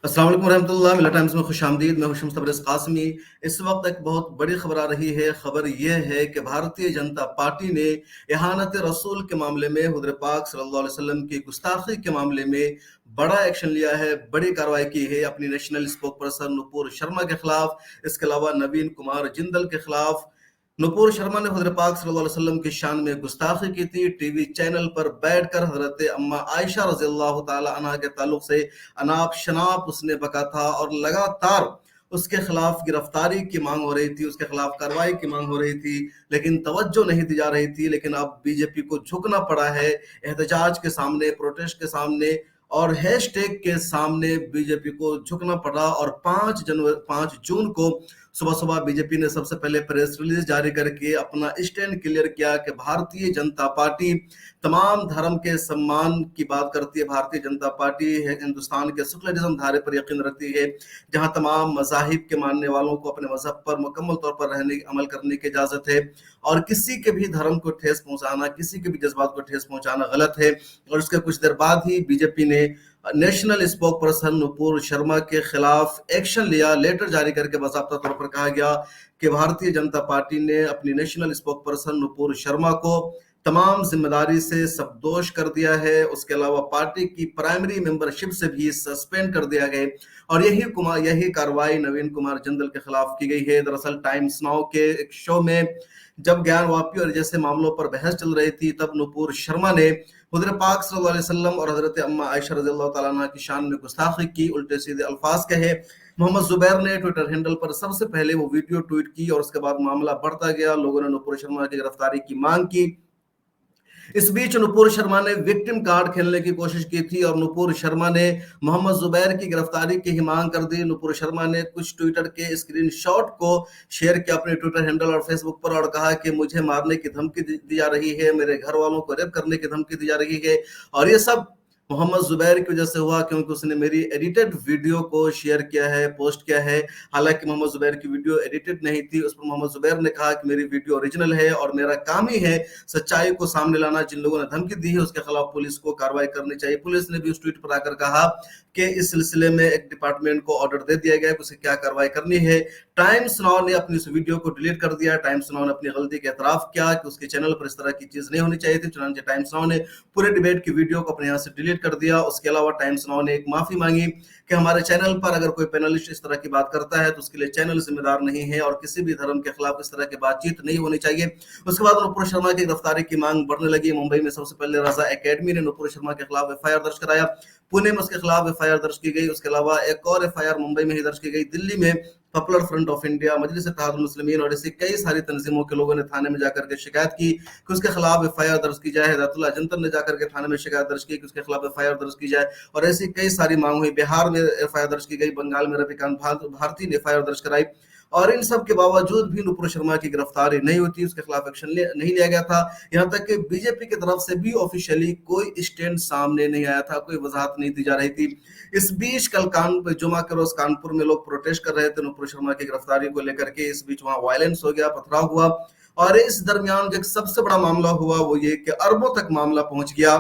अस्सलाम वालेकुम रहमतुल्लाह। मिला टाइम्स में खुशामदीद। मैं हूं मुस्तफर कासमी। इस वक्त एक बहुत बड़ी खबर आ रही है। खबर यह है कि भारतीय जनता पार्टी ने इहानत रसूल के मामले में, हुज़ूर पाक सल्लल्लाहु अलैहि वसल्लम की गुस्ताखी के मामले में बड़ा एक्शन लिया है, बड़ी कार्रवाई की है अपनी national spoke person Nupur Sharma के खिलाफ। इसके अलावा नवीन कुमार जिंदल के खिलाफ। नुपुर शर्मा ने हुज़ूर पाक सल्लल्लाहु अलैहि वसल्लम की शान में गुस्ताखी की थी। टीवी चैनल पर बैठकर हजरत अम्मा आयशा रज़ियल्लाहु ताला अन्हा के ताल्लुक से अनाप शनाप उसने बका था और लगातार उसके खिलाफ गिरफ्तारी की मांग हो रही थी, उसके खिलाफ कार्रवाई की मांग हो रही थी, लेकिन तवज्जो नहीं दी जा रही थी। लेकिन अब बीजेपी को झुकना पड़ा है एहतजाज के सामने, प्रोटेस्ट के सामने और हैशटैग के सामने बीजेपी को झुकना पड़ा। और 5 जून को सुबह सुबह बीजेपी ने सबसे पहले प्रेस रिलीज जारी करके अपना स्टैंड क्लियर किया कि भारतीय जनता पार्टी तमाम धर्म के सम्मान की बात करती है। भारतीय जनता पार्टी हिंदुस्तान के सेकुलरिज्म धारे पर यकीन रखती है, जहां तमाम मज़ाहिब के मानने वालों को अपने मजहब पर मुकम्मल तौर पर रहने अमल करने की इजाजत है और किसी के भी धर्म को ठेस पहुंचाना, किसी के भी जज्बात को ठेस पहुंचाना गलत है। और उसके कुछ देर बाद ही बीजेपी ने national spoke person Nupur Sharma के खिलाफ एक्शन लिया। लेटर जारी करके बाकायदा तौर पर कहा गया कि भारतीय जनता पार्टी ने अपनी national spoke person Nupur Sharma को तमाम जिम्मेदारी से सबदोश कर दिया है। उसके अलावा पार्टी की प्राइमरी मेंबरशिप से भी सस्पेंड कर दिया गया और यही कार्रवाई नवीन कुमार जिंदल के खिलाफ की गई है। दरअसल टाइम्स नाउ के एक शो में जब ज्ञान वापी और जैसे मामलों पर बहस चल रही थी, तब नुपुर शर्मा ने हुज़ूर पाक सल्लल्लाहु अलैहि वसल्लम और हजरत अम्मा आयशा रज़ियल्लाहु ताला अन्हा की शान में गुस्ताखी की, उल्टे सीधे अल्फाज कहे। मोहम्मद जुबैर ने ट्विटर हैंडल पर सबसे पहले वो वीडियो ट्वीट की और उसके बाद मामला बढ़ता गया। लोगों ने नुपुर शर्मा की गिरफ्तारी की मांग की। इस बीच नुपुर शर्मा ने विक्टिम कार्ड खेलने की कोशिश की थी और नुपुर शर्मा ने मोहम्मद जुबैर की गिरफ्तारी की ही मांग कर दी। नुपुर शर्मा ने कुछ ट्विटर के स्क्रीनशॉट को शेयर किया अपने ट्विटर हैंडल और फेसबुक पर और कहा कि मुझे मारने की धमकी दी जा रही है, मेरे घर वालों को रेप करने की धमकी दी जा रही है और ये सब मोहम्मद जुबैर की वजह से हुआ क्योंकि उसने मेरी एडिटेड वीडियो को शेयर किया है, पोस्ट किया है। हालांकि मोहम्मद जुबैर की वीडियो एडिटेड नहीं थी। उस पर मोहम्मद जुबैर ने कहा कि मेरी वीडियो ओरिजिनल है और मेरा काम ही है सच्चाई को सामने लाना। जिन लोगों ने धमकी दी है उसके खिलाफ पुलिस को कार्रवाई करनी चाहिए। पुलिस ने भी उस ट्वीट पर आकर कहा कि इस सिलसिले में एक डिपार्टमेंट को ऑर्डर दे दिया गया है, उसे क्या कार्रवाई करनी है। टाइम्स नाउ ने अपनी उस वीडियो को डिलीट कर दिया। टाइम्स नाउ ने अपनी गलती का एतराफ किया कि उसके चैनल पर इस तरह की चीज नहीं होनी चाहिए थी। चुनांचे टाइम्स नाउ ने पूरे डिबेट की वीडियो को अपने यहाँ से डिलीट कर दिया। उसके अलावा टाइम्स नाउ ने एक माफी मांगी कि हमारे चैनल पर अगर कोई पैनलिस्ट इस तरह की बात करता है तो उसके लिए चैनल जिम्मेदार नहीं है और किसी भी धर्म के खिलाफ इस तरह की बातचीत नहीं होनी चाहिए। उसके बाद नुपुर शर्मा की गिरफ्तारी की मांग बढ़ने लगी। मुंबई में सबसे पहले रजा एकेडमी ने नुपुर शर्मा के खिलाफ एफआईआर दर्ज कराया। पुणे में उसके खिलाफ एफआईआर दर्ज की गई। उसके अलावा एक और एफआईआर मुंबई में ही दर्ज की गई। दिल्ली में पॉपुलर फ्रंट ऑफ इंडिया, मजलिस इत्तेहादुल मुस्लिमीन और ऐसी कई सारी तंजीमों के लोगों ने थाने में जाकर के शिकायत की कि उसके खिलाफ एफआईआर दर्ज की जाए। हिदायतुल्लाह जंतर ने जाकर के थाने में शिकायत दर्ज की कि उसके खिलाफ एफआईआर दर्ज की जाए और ऐसी कई सारी मांग हुई। बिहार में एफआईआर दर्ज की गई, बंगाल में रविकांत भारती ने एफआईआर दर्ज कराई और इन सब के बावजूद भी नुपुर शर्मा की गिरफ्तारी नहीं होती, उसके खिलाफ एक्शन नहीं लिया गया था। यहाँ तक कि बीजेपी की तरफ से भी ऑफिशियली कोई स्टैंड सामने नहीं आया था, कोई वजाहत नहीं दी जा रही थी। इस बीच कल जुमा के रोज कानपुर में लोग प्रोटेस्ट कर रहे थे नुपुर शर्मा की गिरफ्तारी को लेकर के। इस बीच वहां वायलेंस हो गया, पथराव हुआ और इस दरमियान जो सबसे बड़ा मामला हुआ वो ये कि अरबों तक मामला पहुंच गया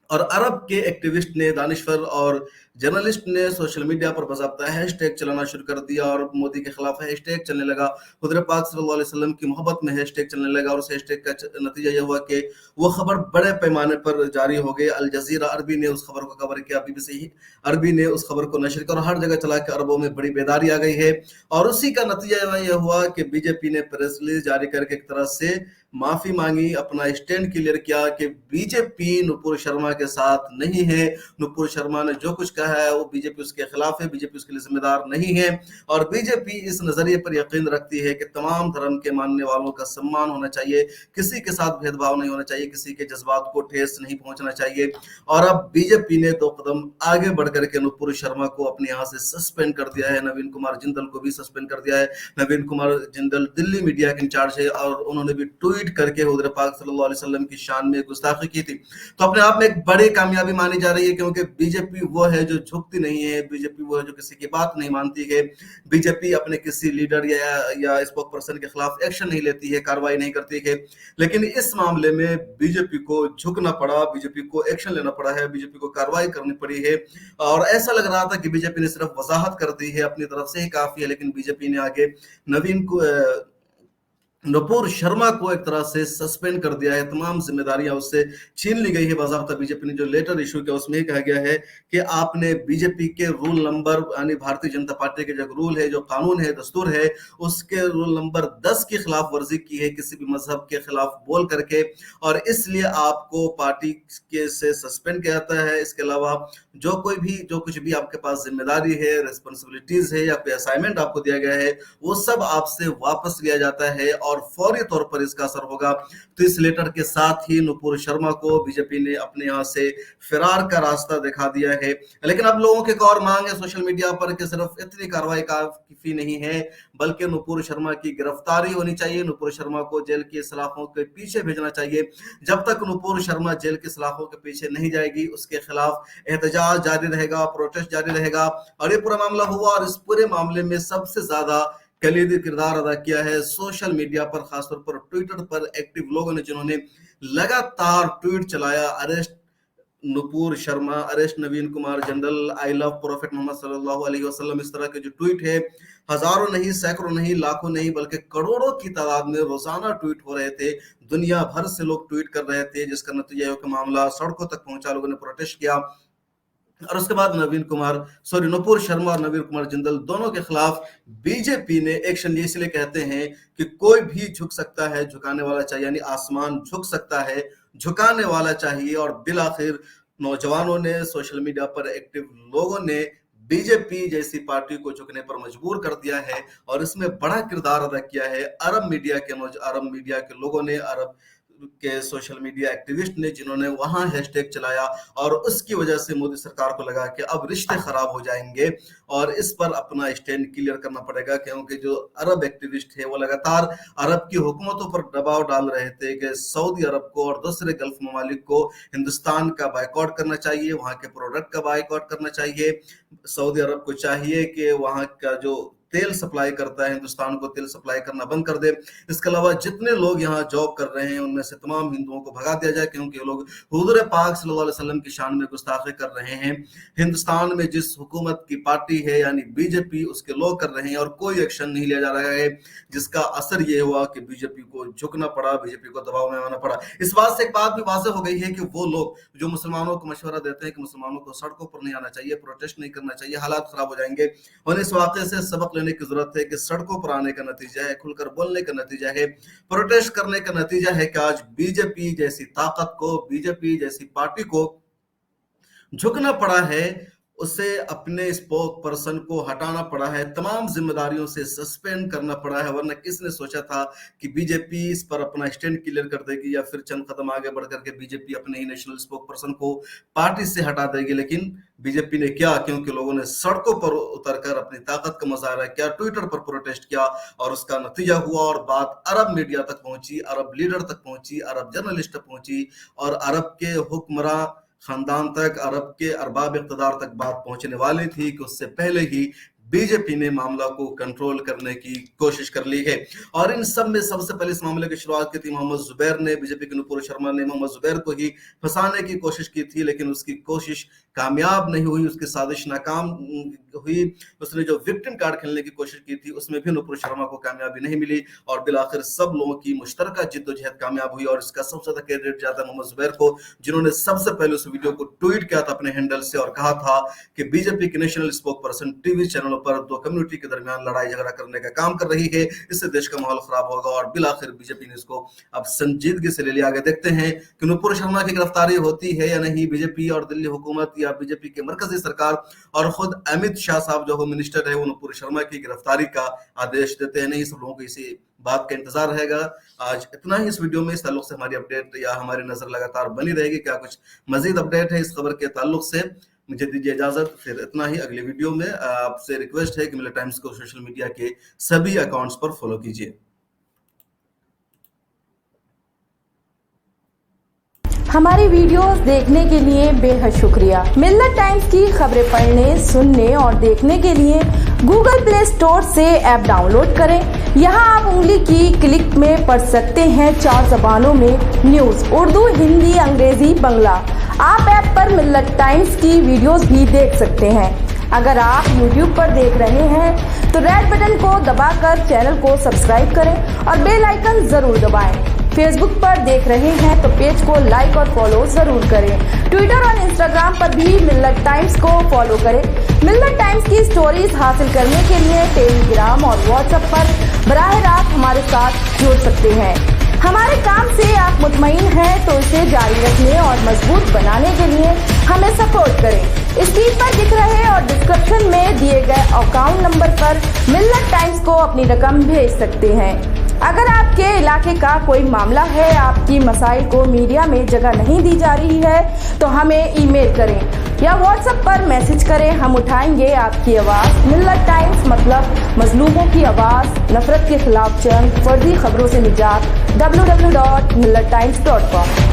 और अरब के एक्टिविस्ट ने, दानिश्वर और जर्नलिस्ट ने सोशल मीडिया पर बाकायदा हैशटैग चलाना शुरू कर दिया और मोदी के खिलाफ हैशटैग चलने लगा। हुज़ूर पाक सल्लल्लाहु अलैहि वसल्लम की मोहब्बत में हैशटैग चलने लगा और उस हैशटैग का नतीजा यह हुआ कि वो खबर बड़े पैमाने पर जारी हो गई। अल जजीरा अरबी ने उस खबर को कवर किया, बीबीसी अरबी ने उस खबर को नशर किया और हर जगह चला के अरबों में बड़ी बेदारी आ गई है। और उसी का नतीजा यह हुआ कि बीजेपी ने प्रेस रिलीज जारी करके एक तरह से माफी मांगी, अपना स्टैंड क्लियर किया कि बीजेपी नुपुर शर्मा के साथ नहीं है। नुपुर शर्मा ने जो कुछ कहा है वो बीजेपी उसके खिलाफ है, बीजेपी उसके लिए जिम्मेदार नहीं है और बीजेपी इस नजरिए पर यकीन रखती है कि तमाम धर्म के मानने वालों का सम्मान होना चाहिए, किसी के साथ भेदभाव नहीं होना चाहिए, किसी के जज्बात को ठेस नहीं पहुंचना चाहिए। और अब बीजेपी ने 2 कदम आगे बढ़ करके नुपुर शर्मा को अपने यहाँ से सस्पेंड कर दिया है। नवीन कुमार जिंदल को भी सस्पेंड कर दिया है। नवीन कुमार जिंदल दिल्ली मीडिया के इंचार्ज है और उन्होंने भी ट्वीट ट्वीट करके हुज़ूर पाक सल्लल्लाहु अलैहि वसल्लम की शान में गुस्ताखी की थी। तो अपने आप में एक बड़ी कामयाबी मानी जा रही है, क्योंकि बीजेपी वो है जो झुकती नहीं है, बीजेपी वो है जो किसी की बात नहीं मानती है, बीजेपी अपने किसी लीडर या स्पोक पर्सन के खिलाफ एक्शन नहीं लेती है, कार्रवाई नहीं करती है। लेकिन इस मामले में बीजेपी को झुकना पड़ा, बीजेपी को एक्शन लेना पड़ा है, बीजेपी को कार्रवाई करनी पड़ी है। और ऐसा लग रहा था कि बीजेपी ने सिर्फ वजाहत कर दी है, अपनी तरफ से ही काफी है, लेकिन बीजेपी ने आगे नवीन को नुपुर शर्मा को एक तरह से सस्पेंड कर दिया है, तमाम जिम्मेदारियां उससे छीन ली गई है। बाज़ाब्ता बीजेपी ने जो लेटर इशू किया उसमें कहा गया है कि आपने बीजेपी के रूल नंबर, यानी भारतीय जनता पार्टी के जो रूल है, जो कानून है, दस्तूर है, उसके रूल नंबर 10 की खिलाफ वर्जी की है किसी भी मजहब के खिलाफ बोल करके, और इसलिए आपको पार्टी के से सस्पेंड किया जाता है। इसके अलावा जो कुछ भी आपके पास जिम्मेदारी है, रिस्पॉन्सिबिलिटीज है, या कोई असाइनमेंट आपको दिया गया है, वो सब आपसे वापस लिया जाता है और फौरी तौर पर इसका असर होगा। तो इस लेटर के साथ ही नुपुर शर्मा को बीजेपी ने अपने यहाँ से फरार का रास्ता दिखा दिया है। लेकिन अब लोगों की एक और मांग है सोशल मीडिया पर कि सिर्फ इतनी कार्रवाई काफी नहीं है, बल्कि नुपुर शर्मा की गिरफ्तारी होनी चाहिए, नुपुर शर्मा को जेल की सलाखों के पीछे भेजना चाहिए। जब तक नुपुर शर्मा जेल की सलाखों के पीछे नहीं जाएगी, उसके खिलाफ एहतजाज जारी रहेगा, प्रोटेस्ट जारी रहेगा। और ये पूरा मामला हुआ, और इस पूरे मामले में सबसे ज्यादा कलीदी किरदार अदा किया है सोशल मीडिया पर, खासतौर पर ट्विटर पर एक्टिव लोगों ने, जिन्होंने लगातार ट्वीट चलाया, arrest Nupur Sharma, arrest Naveen Kumar Jindal, I love prophet Muhammad सल्लल्लाहु अलैहि वसल्लम। इस तरह के जो ट्वीट है, हजारों नहीं, सैकड़ों नहीं, लाखों नहीं, बल्कि करोड़ों की तादाद में रोजाना ट्वीट हो रहे थे। दुनिया भर से लोग ट्वीट कर रहे थे, जिसका नतीजा है कि मामला सड़कों तक पहुंचा, लोगों ने प्रोटेस्ट किया। और उसके बाद नुपुर शर्मा और नवीन कुमार जिंदल दोनों के खिलाफ बीजेपी ने एक्शन लिए। इसलिए कहते हैं कि कोई भी झुक सकता है, झुकाने वाला चाहिए, यानी आसमान झुक सकता है, झुकाने वाला चाहिए। और बिलाखिर नौजवानों ने, सोशल मीडिया पर एक्टिव लोगों ने बीजेपी जैसी पार्टी को झुकने पर मजबूर कर दिया है, और इसमें बड़ा किरदार अदा किया है अरब मीडिया के लोगों ने, अरब के सोशल मीडिया एक्टिविस्ट ने, जिन्होंने वहां हैशटैग चलाया, और उसकी वजह से मोदी सरकार को लगा कि अब रिश्ते खराब हो जाएंगे और इस पर अपना स्टैंड क्लियर करना पड़ेगा। क्योंकि जो अरब एक्टिविस्ट है वो लगातार अरब की हुकूमतों पर दबाव डाल रहे थे कि सऊदी अरब को और दूसरे गल्फ ममालिक को हिंदुस्तान का बायकॉट करना चाहिए, वहां के प्रोडक्ट का बायकॉट करना चाहिए। सऊदी अरब को चाहिए कि वहां का जो तेल सप्लाई करता है, हिंदुस्तान को तेल सप्लाई करना बंद कर दे। इसके अलावा जितने लोग यहाँ जॉब कर रहे हैं, उनमें से तमाम हिंदुओं को भगा दिया जाए, क्योंकि ये लोग हुजूर पाक सल्लल्लाहु अलैहि वसल्लम की शान में गुस्ताखी कर रहे हैं। हिंदुस्तान में जिस हुकूमत की पार्टी है, यानी बीजेपी, उसके लोग कर रहे हैं, और कोई एक्शन नहीं लिया जा रहा है, जिसका असर ये हुआ कि बीजेपी को झुकना पड़ा, बीजेपी को दबाव में आना पड़ा। इस बात से एक बात भी वाज़ेह हो गई है कि वो लोग जो मुसलमानों को मशवरा देते हैं कि मुसलमानों को सड़कों पर नहीं आना चाहिए, प्रोटेस्ट नहीं करना चाहिए, हालात खराब हो जाएंगे, और इस वाक़े से सबक लेने की जरूरत है कि सड़कों पर आने का नतीजा है, खुलकर बोलने का नतीजा है, प्रोटेस्ट करने का नतीजा है कि आज बीजेपी जैसी ताकत को, बीजेपी जैसी पार्टी को झुकना पड़ा है, उसे अपने स्पोक पर्सन को हटाना पड़ा है, तमाम जिम्मेदारियों से सस्पेंड करना पड़ा है। वरना किसने सोचा था कि बीजेपी इस पर अपना स्टैंड क्लियर कर देगी, या फिर चंद कदम आगे बढ़ करके बीजेपी अपने ही नेशनल स्पोक पर्सन को पार्टी से हटा देगी। लेकिन बीजेपी ने क्या, क्योंकि लोगों ने सड़कों पर उतरकर अपनी ताकत का मुजाहरा किया, ट्विटर पर प्रोटेस्ट किया, और उसका नतीजा हुआ, और बात अरब मीडिया तक पहुंची, अरब लीडर तक पहुंची, अरब जर्नलिस्ट तक पहुंची, और अरब के हुक्मरां खानदान तक, अरब के अरबाब इक़्तिदार तक बात पहुंचने वाली थी कि उससे पहले ही बीजेपी ने मामला को कंट्रोल करने की कोशिश कर ली है। और इन सब में सबसे पहले इस मामले की शुरुआत की थी मोहम्मद जुबैर ने। बीजेपी के नुपुर शर्मा ने मोहम्मद जुबैर को ही फंसाने की कोशिश की थी, लेकिन उसकी कोशिश कामयाब नहीं हुई, उसकी साजिश नाकाम हुई। उसने जो विक्टिम कार्ड खेलने की कोशिश की थी, उसमें भी नुपुर शर्मा को कामयाबी नहीं मिली, और बिलाखिर सब लोगों की मुश्तरका जिद्दोजहद कामयाब हुई। और इसका सबसे ज्यादा क्रेडिट जाता है मोहम्मद जुबैर को, जिन्होंने सबसे पहले उस वीडियो को ट्वीट किया था अपने हैंडल से, और कहा था कि बीजेपी के नेशनल स्पोक पर्सन टीवी चैनलों पर दो कम्युनिटी के दरमियान लड़ाई झगड़ा करने का काम कर रही है, इससे देश का माहौल खराब होगा। और बिलाखिर बीजेपी ने इसको अब संजीदगी से ले लिया। आगे देखते हैं कि नुपुर शर्मा की गिरफ्तारी होती है या नहीं। बीजेपी और दिल्ली हुकूमत या बीजेपी के मरकजी सरकार और खुद अमित शाह साहब जो होम मिनिस्टर है, वो नुपुर शर्मा की गिरफ्तारी का आदेश देते हैं नहीं। सब लोगों को इसी बात का इंतजार रहेगा। आज इतना ही इस वीडियो में। इस ताल्लुक से हमारी अपडेट या हमारी नजर लगातार बनी रहेगी। क्या कुछ मजीद अपडेट है इस खबर के ताल्लुक से, मुझे दीजिए इजाजत। फिर इतना ही, अगली वीडियो में आपसे रिक्वेस्ट है कि मिले टाइम्स को सोशल मीडिया के सभी अकाउंट्स पर फॉलो कीजिए। हमारी वीडियोस देखने के लिए बेहद शुक्रिया। मिल्लत टाइम्स की खबरें पढ़ने, सुनने और देखने के लिए गूगल प्ले स्टोर से ऐप डाउनलोड करें। यहाँ आप उंगली की क्लिक में पढ़ सकते हैं 4 जबानों में न्यूज़, उर्दू, हिंदी, अंग्रेजी, बांग्ला। आप ऐप पर मिल्लत टाइम्स की वीडियोस भी देख सकते हैं। अगर आप YouTube पर देख रहे हैं तो रेड बटन को दबाकर चैनल को सब्सक्राइब करें और बेल आइकन जरूर दबाएं। फेसबुक पर देख रहे हैं तो पेज को लाइक और फॉलो जरूर करें। ट्विटर और इंस्टाग्राम पर भी मिल्लत टाइम्स को फॉलो करें। मिल्लत टाइम्स की स्टोरीज हासिल करने के लिए टेलीग्राम और व्हाट्सएप पर बराह रास्त हमारे साथ जुड़ सकते हैं। हमारे काम से आप मुतमईन हैं तो इसे जारी रखने और मजबूत बनाने के लिए हमें सपोर्ट करें। स्क्रीन पर दिख रहे और डिस्क्रिप्शन में दिए गए अकाउंट नंबर पर मिल्लत टाइम्स को अपनी रकम भेज सकते हैं। अगर आपके इलाके का कोई मामला है, आपकी मसाइल को मीडिया में जगह नहीं दी जा रही है तो हमें ईमेल करें या व्हाट्सएप पर मैसेज करें। हम उठाएंगे आपकी आवाज़। मिल्लत टाइम्स मतलब मजलूमों की आवाज़, नफरत के खिलाफ जंग, फर्जी खबरों से निजात। www.millattimes.com